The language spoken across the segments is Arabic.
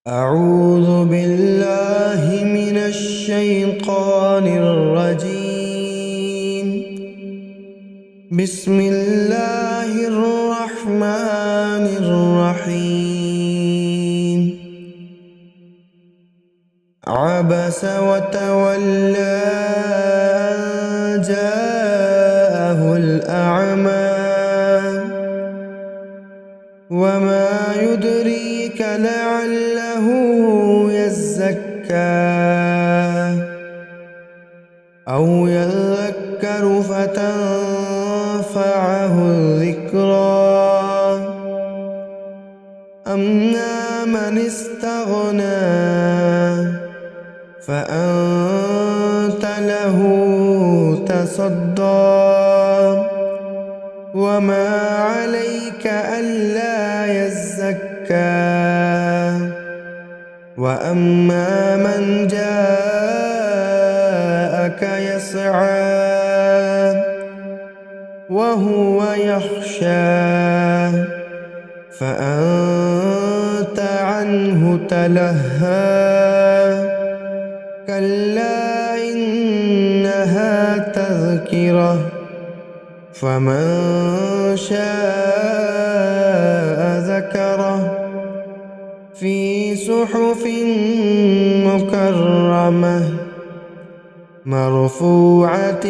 أعوذ بالله من الشيطان الرجيم. بسم الله الرحمن الرحيم. عبس وتولى أن جاءه الأعمى وما يدريك لعله يزكى أو يذكر فتنفعه الذكرى. أما من استغنى فأنت له تصدى وما عليك ألا يزكى. وأما من جاءك يسعى وهو يخشى فأنت عنه تلهى. كلا إنها تذكرة فمن شاء ذكره في صحف مكرمة مرفوعة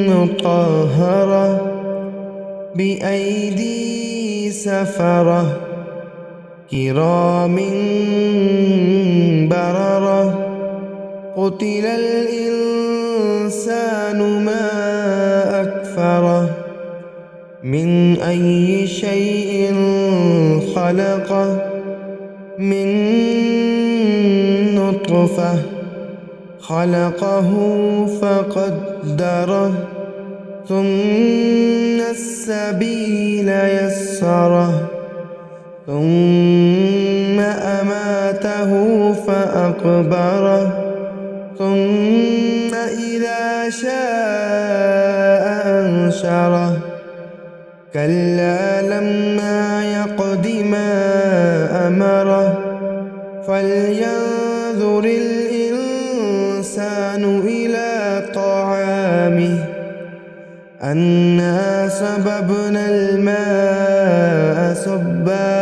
مطهرة بأيدي سفرة كرام بررة. قتل الإنسان ما أكفره من أي شيء خلقه من نطفة خلقه فقدره ثم السبيل يسره ثم أماته فأقبره ثم إذا شاء أنشره. كلا لما يقض ما أمره فلينظر الإنسان إلى طعامه أنا صببنا الماء صبا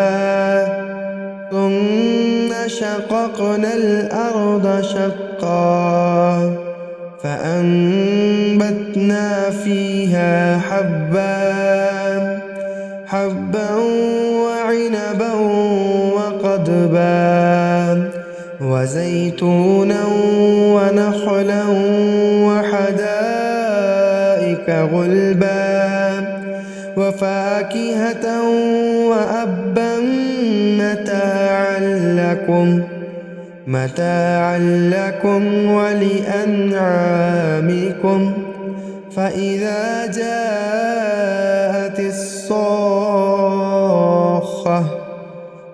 ثم شققنا الأرض شقا فأنبتنا فيها حبا وعنبا وقضبا وزيتونا ونخلا وحدائق غلبا وفاكهة وأبا متاعا لكم ولأنعامكم. فإذا جاءت الصاخة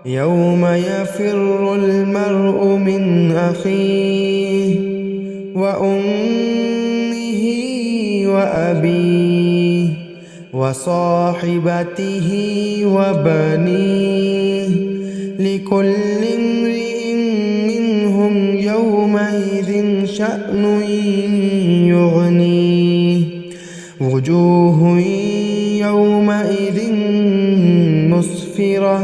يوم يفر المرء من أخيه وأمه وأبيه وصاحبته وبنيه لكل امرئ منهم يومئذ شأن يغنيه. وجوه يومئذ مسفرة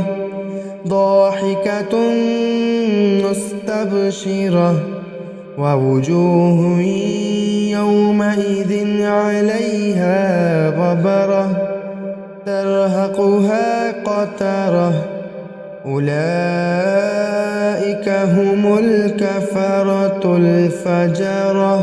ضاحكة مستبشرة ووجوه يومئذ عليها غبرة ترهقها قترة. أولئك هم الكفرة الفجرة.